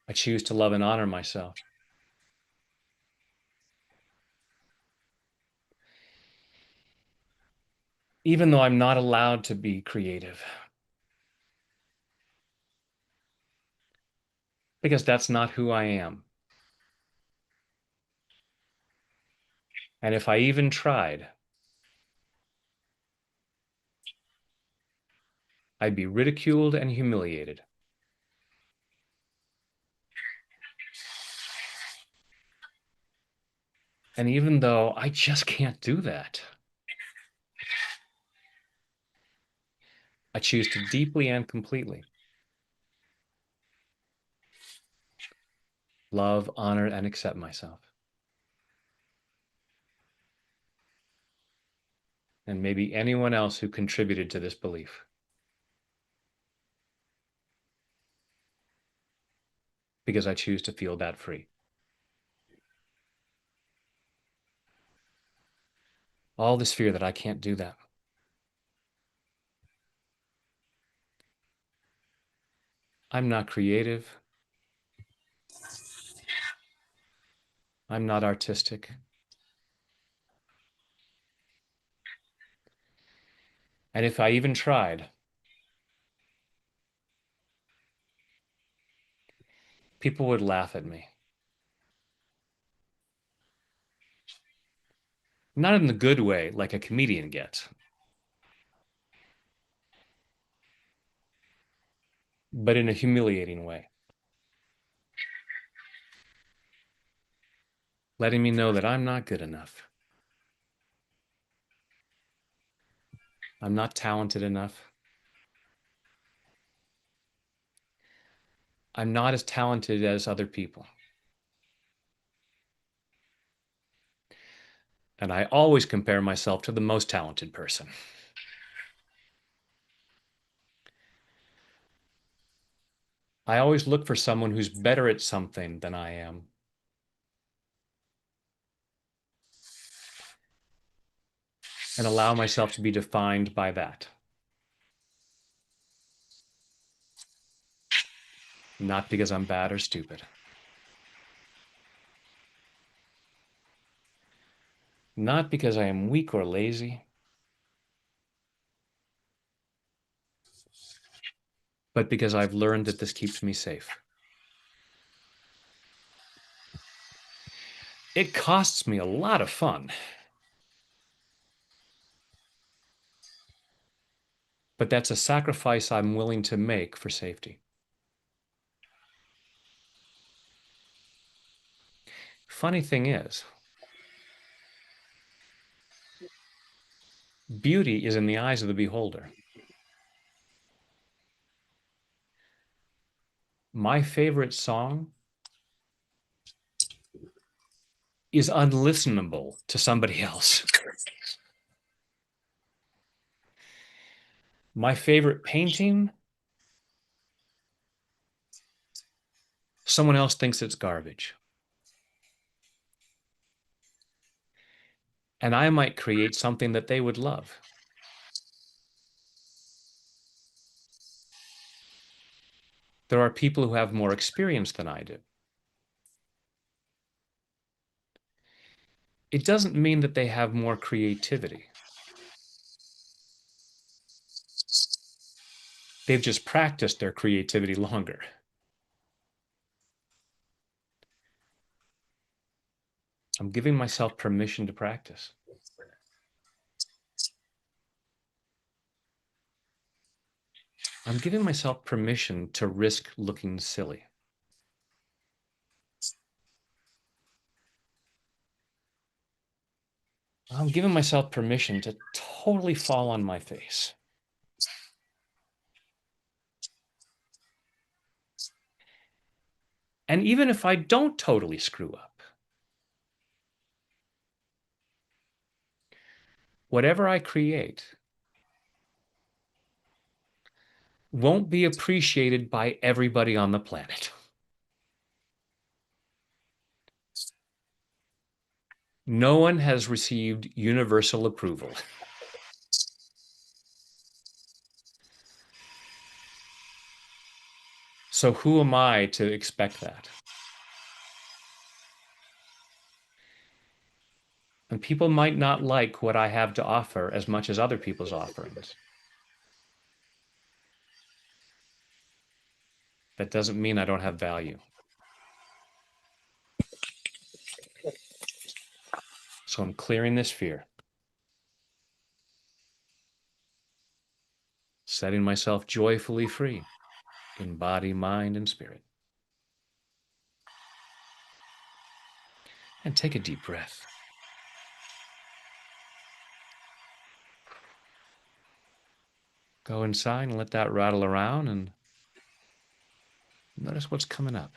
[SPEAKER 2] I choose to love and honor myself. Even though I'm not allowed to be creative, because that's not who I am. And if I even tried, I'd be ridiculed and humiliated. And even though I just can't do that, I choose to deeply and completely love, honor, and accept myself. And maybe anyone else who contributed to this belief, because I choose to feel that free. All this fear that I can't do that. I'm not creative. I'm not artistic. And if I even tried, people would laugh at me. Not in the good way, like a comedian gets, but in a humiliating way, letting me know that I'm not good enough. I'm not talented enough. I'm not as talented as other people. And I always compare myself to the most talented person. I always look for someone who's better at something than I am and allow myself to be defined by that. Not because I'm bad or stupid, not because I am weak or lazy, but because I've learned that this keeps me safe. It costs me a lot of fun, but that's a sacrifice I'm willing to make for safety. Funny thing is, beauty is in the eyes of the beholder. My favorite song is unlistenable to somebody else. My favorite painting, someone else thinks it's garbage. And I might create something that they would love. There are people who have more experience than I do. It doesn't mean that they have more creativity. They've just practiced their creativity longer. I'm giving myself permission to practice. I'm giving myself permission to risk looking silly. I'm giving myself permission to totally fall on my face. And even if I don't totally screw up, whatever I create won't be appreciated by everybody on the planet. No one has received universal approval. So who am I to expect that? And people might not like what I have to offer as much as other people's offerings. That doesn't mean I don't have value. So I'm clearing this fear, setting myself joyfully free in body, mind, and spirit. And take a deep breath. Go inside and let that rattle around and notice what's coming up.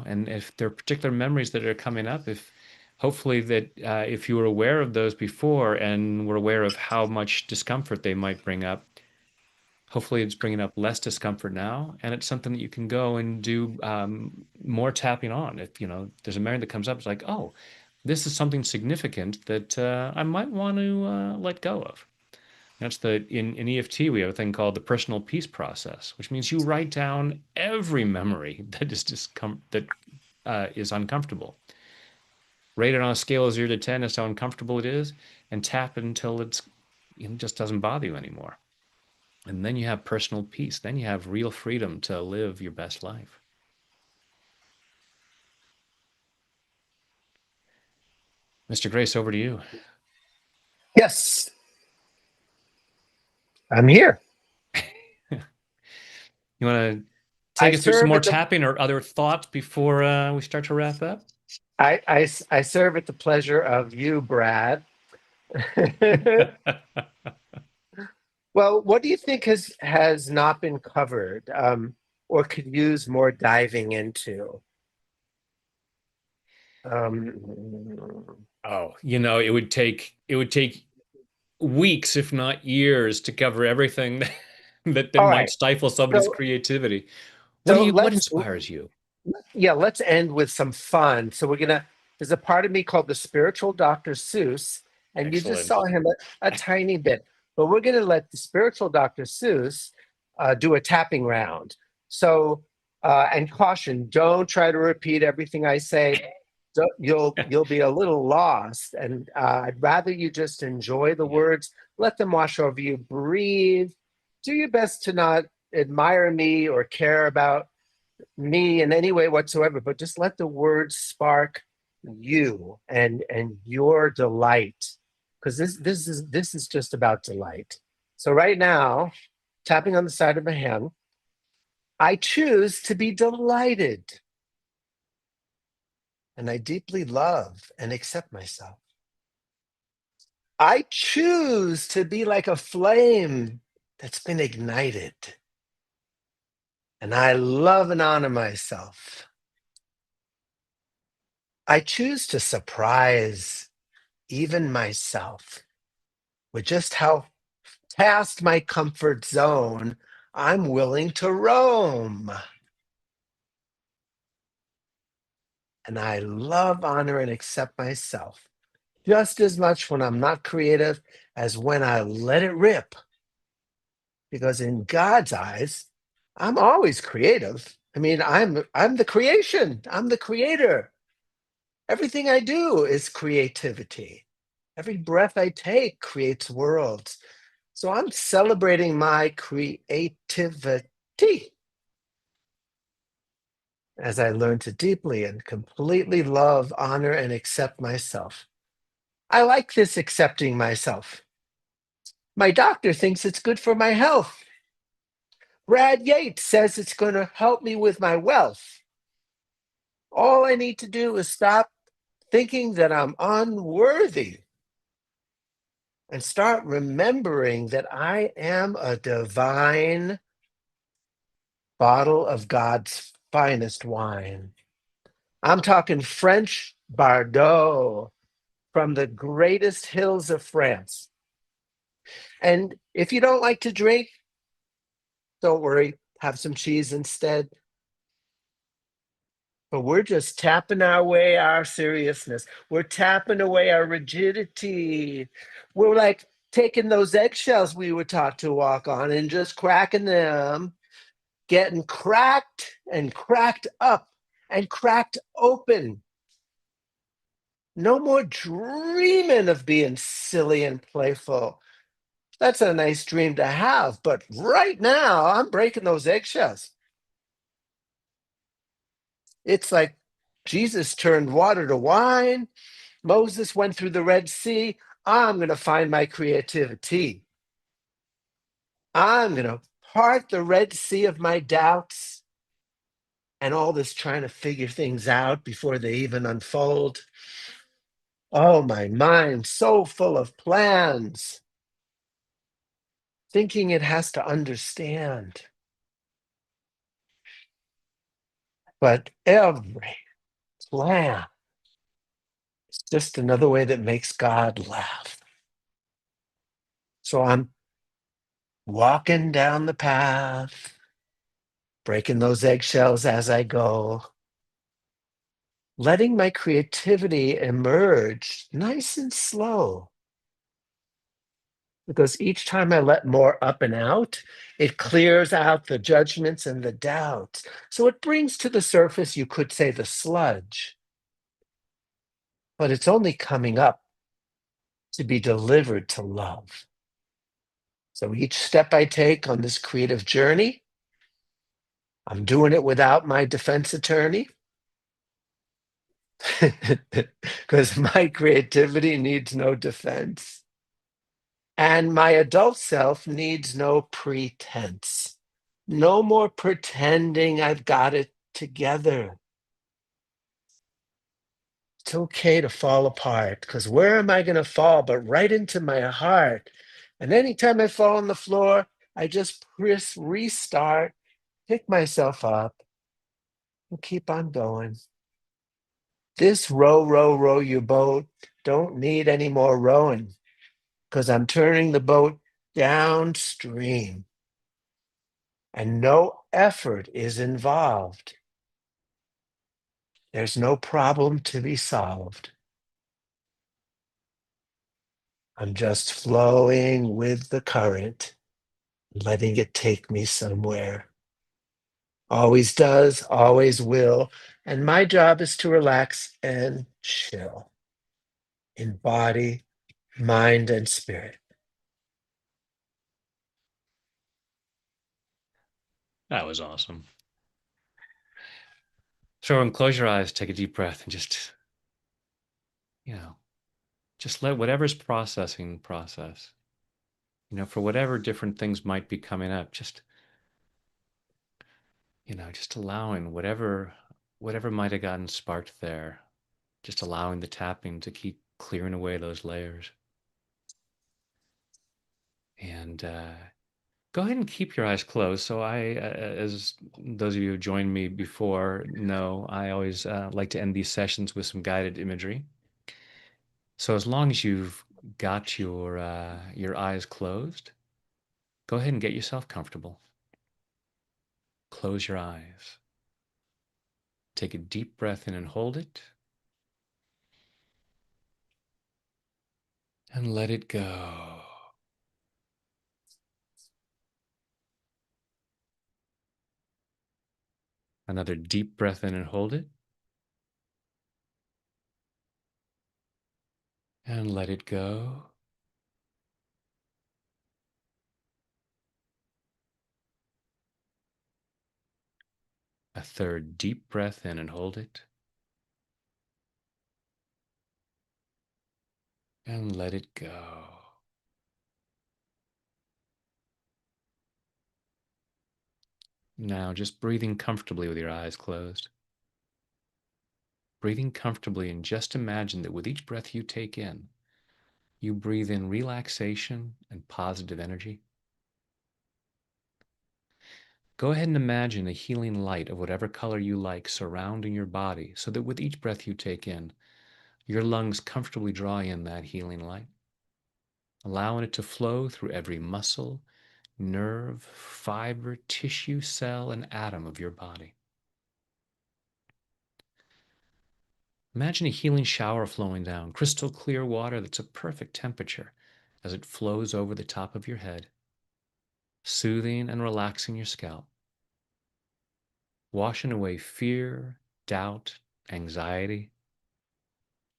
[SPEAKER 2] And if there are particular memories that are coming up, if hopefully that if you were aware of those before and were aware of how much discomfort they might bring up, hopefully it's bringing up less discomfort now, and it's something that you can go and do more tapping on. If there's a memory that comes up, it's like, oh, this is something significant that I might want to let go of. That's in EFT we have a thing called the personal peace process, which means you write down every memory that is uncomfortable. Rate it on a scale of 0 to 10 as how uncomfortable it is, and tap it until it just doesn't bother you anymore. And then you have personal peace. Then you have real freedom to live your best life. Mr. Grace, over to you.
[SPEAKER 1] Yes, I'm here.
[SPEAKER 2] You want to
[SPEAKER 1] I
[SPEAKER 2] take us through some
[SPEAKER 1] serve
[SPEAKER 2] more
[SPEAKER 1] at the
[SPEAKER 2] tapping or other thoughts before we start to wrap up?
[SPEAKER 1] I serve at the pleasure of you, Brad. Well, what do you think has not been covered, or could use more diving into? Um,
[SPEAKER 2] Oh, it would take weeks, if not years, to cover everything that
[SPEAKER 1] all
[SPEAKER 2] might
[SPEAKER 1] right,
[SPEAKER 2] stifle somebody's
[SPEAKER 1] so
[SPEAKER 2] creativity.
[SPEAKER 1] so
[SPEAKER 2] What
[SPEAKER 1] let's
[SPEAKER 2] inspires you?
[SPEAKER 1] yeah, let's end with some fun. So there's a part of me called the spiritual Dr. Seuss, and you just
[SPEAKER 2] Excellent.
[SPEAKER 1] saw him a tiny bit, but we're gonna let the spiritual Dr. Seuss do a tapping round. So, and caution, don't try to repeat everything I say. You'll be a little lost, and I'd rather you just enjoy the
[SPEAKER 2] Yeah.
[SPEAKER 1] words, let them wash over you, breathe, do your best to not admire me or care about me in any way whatsoever, but just let the words spark you and your delight, because this is just about delight. So right now, tapping on the side of my hand, I choose to be delighted, and I deeply love and accept myself. I choose to be like a flame that's been ignited, and I love and honor myself. I choose to surprise even myself with just how past my comfort zone I'm willing to roam. And I love, honor, and accept myself just as much when I'm not creative as when I let it rip. Because in God's eyes, I'm always creative. I mean, I'm the creation. I'm the creator. Everything I do is creativity. Every breath I take creates worlds. So I'm celebrating my creativity as I learn to deeply and completely love, honor, and accept myself. I like this accepting myself. My doctor thinks it's good for my health. Brad Yates says it's going to help me with my wealth. All I need to do is stop thinking that I'm unworthy and start remembering that I am a divine bottle of God's finest wine. I'm talking French Bordeaux from the greatest hills of France. And if you don't like to drink, don't worry, have some cheese instead. But we're just tapping our way our seriousness. We're tapping away our rigidity. We're like taking those eggshells we were taught to walk on and just cracking them, getting cracked and cracked up and cracked open. No more dreaming of being silly and playful. That's a nice dream to have, but right now I'm breaking those eggshells. It's like Jesus turned water to wine. Moses went through the Red Sea. I'm going to find my creativity. I'm going to part the Red Sea of my doubts and all this trying to figure things out before they even unfold. Oh, my mind, so full of plans, thinking it has to understand. But every plan is just another way that makes God laugh. So I'm walking down the path, breaking those eggshells as I go, letting my creativity emerge nice and slow. Because each time I let more up and out, it clears out the judgments and the doubts. So it brings to the surface, you could say, the sludge, but it's only coming up to be delivered to love. So each step I take on this creative journey, I'm doing it without my defense attorney because my creativity needs no defense. And my adult self needs no pretense. No more pretending I've got it together. It's okay to fall apart because where am I going to fall but right into my heart? And anytime I fall on the floor, I just press restart, pick myself up, and keep on going. This row, row, row your boat don't need any more rowing because I'm turning the boat downstream and no effort is involved. There's no problem to be solved. I'm just flowing with the current. letting it take me somewhere. Always does, always will. And my job is to relax and chill in body, mind, and spirit.
[SPEAKER 2] That was awesome. So, and close your eyes, take a deep breath, and you know, just let whatever's processing process. For whatever different things might be coming up, just allowing whatever might have gotten sparked there, just allowing the tapping to keep clearing away those layers. And go ahead and keep your eyes closed. So as those of you who joined me before know, I always like to end these sessions with some guided imagery. So as long as you've got your eyes closed, go ahead and get yourself comfortable. Close your eyes. Take a deep breath in and hold it, and let it go. Another deep breath in and hold it, and let it go. A third deep breath in and hold it, and let it go. Now, just breathing comfortably with your eyes closed. Breathing comfortably, and just imagine that with each breath you take in, you breathe in relaxation and positive energy. Go ahead and imagine a healing light of whatever color you like surrounding your body so that with each breath you take in, your lungs comfortably draw in that healing light, allowing it to flow through every muscle, nerve, fiber, tissue, cell, and atom of your body. Imagine a healing shower flowing down, crystal clear water that's a perfect temperature as it flows over the top of your head, soothing and relaxing your scalp, washing away fear, doubt, anxiety,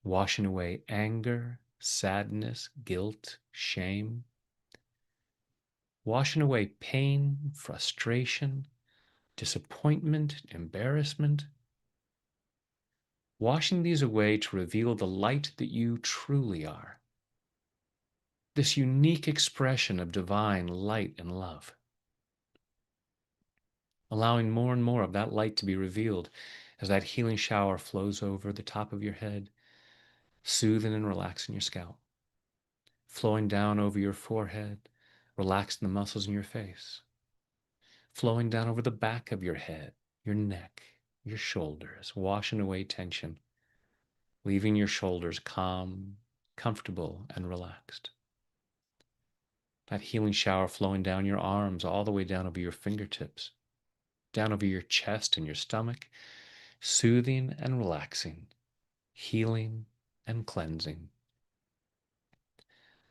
[SPEAKER 2] washing away anger, sadness, guilt, shame, washing away pain, frustration, disappointment, embarrassment, washing these away to reveal the light that you truly are, this unique expression of divine light and love, allowing more and more of that light to be revealed as that healing shower flows over the top of your head, soothing and relaxing your scalp, flowing down over your forehead, relaxing the muscles in your face, flowing down over the back of your head, your neck, your shoulders, washing away tension, leaving your shoulders calm, comfortable, and relaxed. That healing shower flowing down your arms, all the way down over your fingertips, down over your chest and your stomach, soothing and relaxing, healing and cleansing,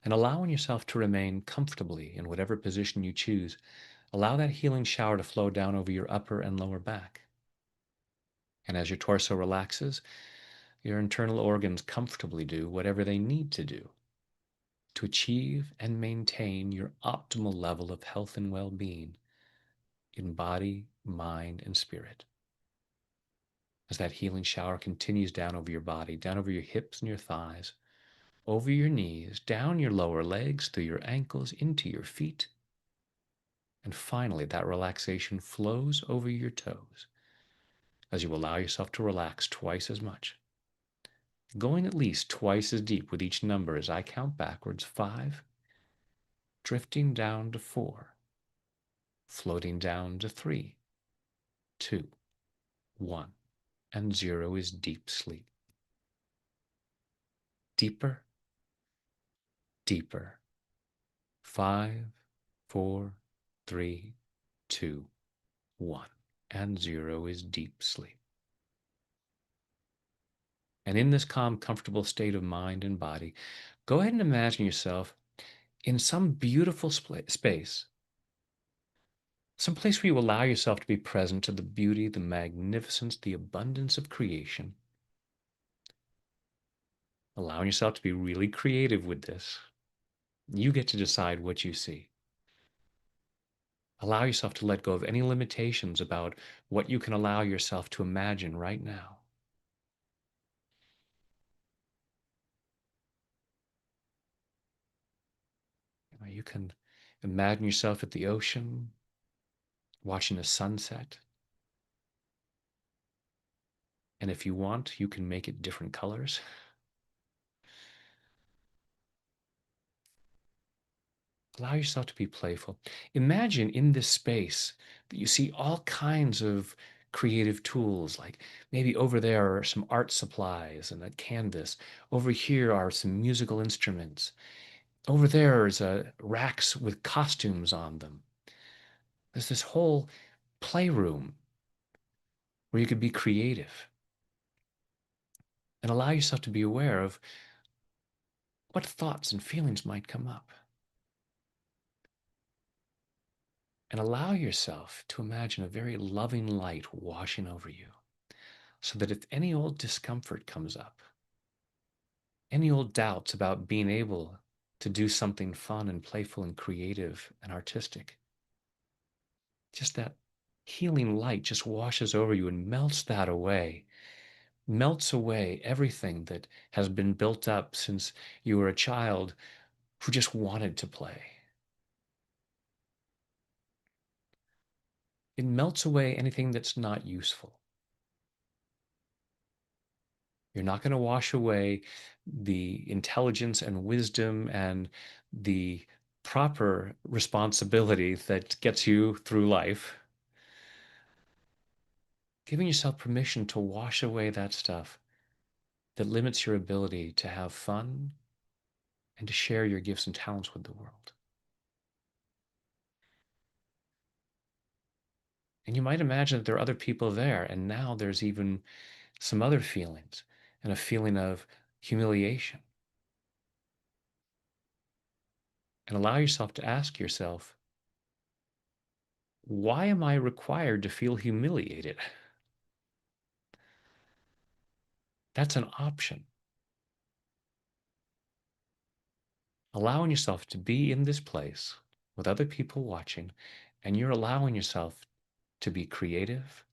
[SPEAKER 2] and allowing yourself to remain comfortably in whatever position you choose. Allow that healing shower to flow down over your upper and lower back. And as your torso relaxes, your internal organs comfortably do whatever they need to do to achieve and maintain your optimal level of health and well-being in body, mind, and spirit. As that healing shower continues down over your body, down over your hips and your thighs, over your knees, down your lower legs, through your ankles, into your feet. And finally, that relaxation flows over your toes as you allow yourself to relax twice as much, going at least twice as deep with each number as I count backwards: 5, drifting down to 4, floating down to 3, 2, 1, and 0 is deep sleep. Deeper, deeper. 5, 4, 3, 2, 1, and 0 is deep sleep. And in this calm, comfortable state of mind and body, go ahead and imagine yourself in some beautiful space, Some place where you allow yourself to be present to the beauty, the magnificence, the abundance of creation. Allowing yourself to be really creative with this. You get to decide what you see. Allow yourself to let go of any limitations about what you can allow yourself to imagine right now. You can imagine yourself at the ocean, watching a sunset. And if you want, you can make it different colors. Allow yourself to be playful. Imagine in this space that you see all kinds of creative tools, like maybe over there are some art supplies and a canvas. Over here are some musical instruments. Over there is a racks with costumes on them. There's this whole playroom where you could be creative and allow yourself to be aware of what thoughts and feelings might come up. And allow yourself to imagine a very loving light washing over you so that if any old discomfort comes up, any old doubts about being able to do something fun and playful and creative and artistic, just that healing light just washes over you and melts that away, melts away everything that has been built up since you were a child who just wanted to play. It melts away anything that's not useful. You're not going to wash away the intelligence and wisdom and the proper responsibility that gets you through life. Giving yourself permission to wash away that stuff that limits your ability to have fun and to share your gifts and talents with the world. And you might imagine that there are other people there, and now there's even some other feelings and a feeling of humiliation. And allow yourself to ask yourself, why am I required to feel humiliated? That's an option. Allowing yourself to be in this place with other people watching, and you're allowing yourself to be creative,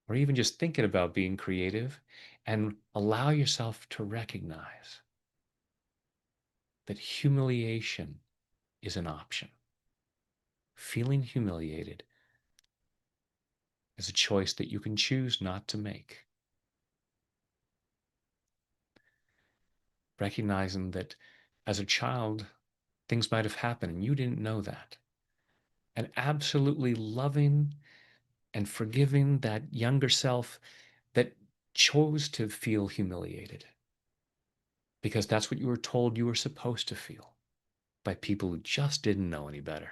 [SPEAKER 2] or even just thinking about being creative, and allow yourself to recognize that humiliation is an option. Feeling humiliated is a choice that you can choose not to make. Recognizing that as a child, things might have happened and you didn't know that. And absolutely loving and forgiving that younger self that chose to feel humiliated because that's what you were told you were supposed to feel by people who just didn't know any better.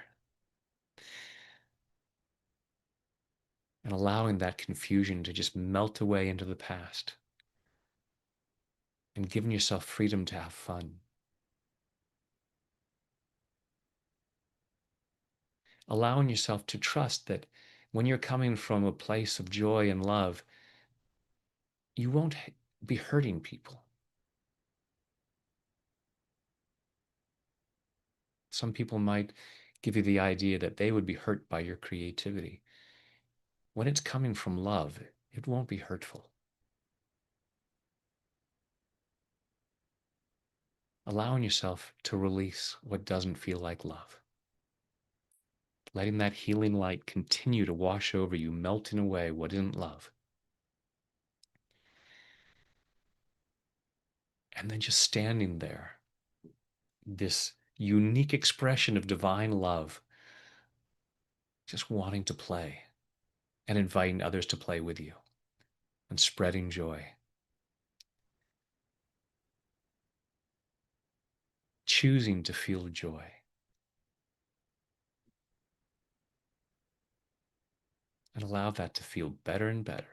[SPEAKER 2] And allowing that confusion to just melt away into the past and giving yourself freedom to have fun. Allowing yourself to trust that when you're coming from a place of joy and love, you won't be hurting people. Some people might give you the idea that they would be hurt by your creativity. When it's coming from love, it won't be hurtful. Allowing yourself to release what doesn't feel like love. Letting that healing light continue to wash over you, melting away what isn't love. And then just standing there, this unique expression of divine love, just wanting to play and inviting others to play with you and spreading joy. Choosing to feel joy. And allow that to feel better and better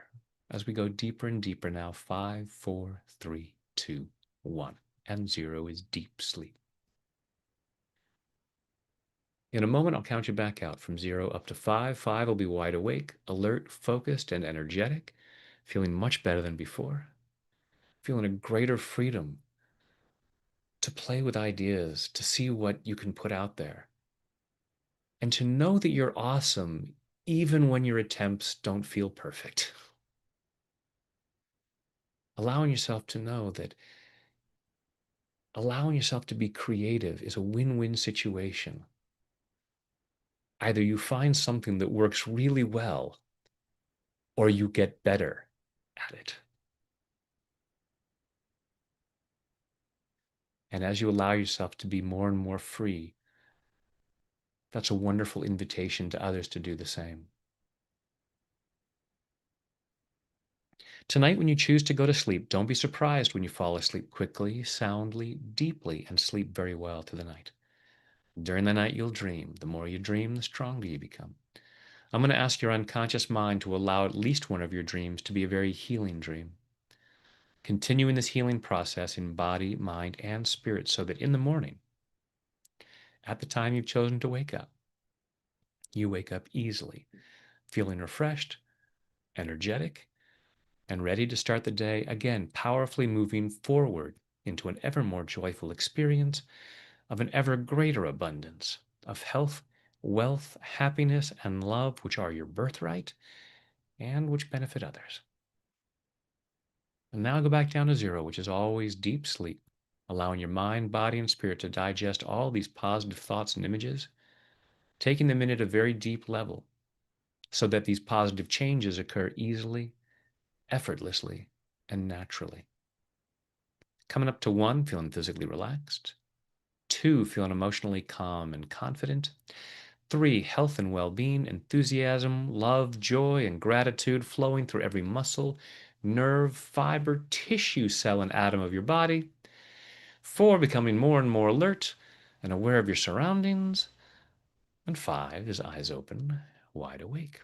[SPEAKER 2] as we go deeper and deeper now. 5, 4, 3, 2, 1. And 0 is deep sleep. In a moment, I'll count you back out from 0 up to 5. 5 will be wide awake, alert, focused, and energetic, feeling much better than before, feeling a greater freedom to play with ideas, to see what you can put out there, and to know that you're awesome even when your attempts don't feel perfect. Allowing yourself to know that allowing yourself to be creative is a win-win situation. Either you find something that works really well or you get better at it. And as you allow yourself to be more and more free, that's a wonderful invitation to others to do the same. Tonight, when you choose to go to sleep, don't be surprised when you fall asleep quickly, soundly, deeply, and sleep very well through the night. During the night, you'll dream. The more you dream, the stronger you become. I'm going to ask your unconscious mind to allow at least one of your dreams to be a very healing dream. Continuing this healing process in body, mind, and spirit so that in the morning, at the time you've chosen to wake up, you wake up easily, feeling refreshed, energetic, and ready to start the day again, powerfully moving forward into an ever more joyful experience of an ever greater abundance of health, wealth, happiness, and love, which are your birthright and which benefit others. And now go back down to 0, which is always deep sleep, allowing your mind, body, and spirit to digest all these positive thoughts and images, taking them in at a very deep level so that these positive changes occur easily, effortlessly, and naturally. Coming up to 1, feeling physically relaxed. 2, feeling emotionally calm and confident. 3, health and well-being, enthusiasm, love, joy, and gratitude flowing through every muscle, nerve, fiber, tissue, cell, and atom of your body. 4, becoming more and more alert and aware of your surroundings. And 5 is eyes open, wide awake.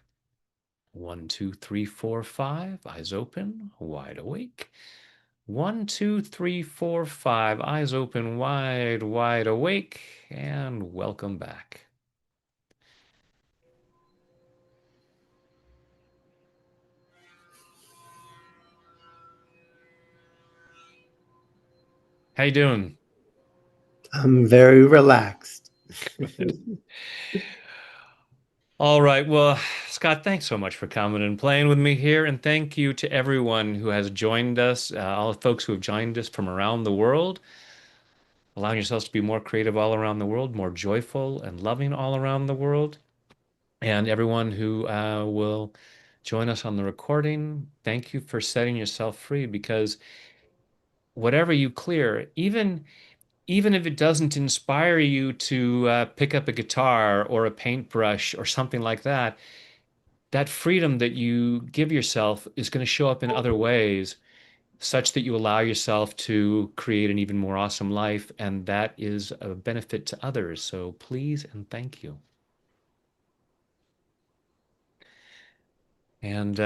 [SPEAKER 2] 1, 2, 3, 4, 5, eyes open, wide awake. 1, 2, 3, 4, 5, eyes open, wide, wide awake, and welcome back. How you doing?
[SPEAKER 1] I'm very relaxed.
[SPEAKER 2] Good. All right. Well, Scott, thanks so much for coming and playing with me here. And thank you to everyone who has joined us, all the folks who have joined us from around the world, allowing yourselves to be more creative all around the world, more joyful and loving all around the world. And everyone who will join us on the recording, thank you for setting yourself free because whatever you clear, even if it doesn't inspire you to pick up a guitar or a paintbrush or something like that, that freedom that you give yourself is going to show up in other ways, such that you allow yourself to create an even more awesome life. And that is a benefit to others. So please and thank you. And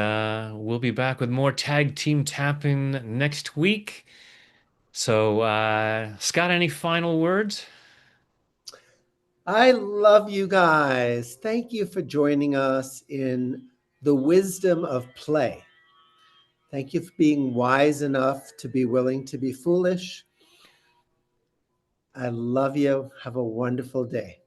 [SPEAKER 2] we'll be back with more tag team tapping next week. So, Scott, any final words?
[SPEAKER 1] I love you guys. Thank you for joining us in the wisdom of play. Thank you for being wise enough to be willing to be foolish. I love you. Have a wonderful day.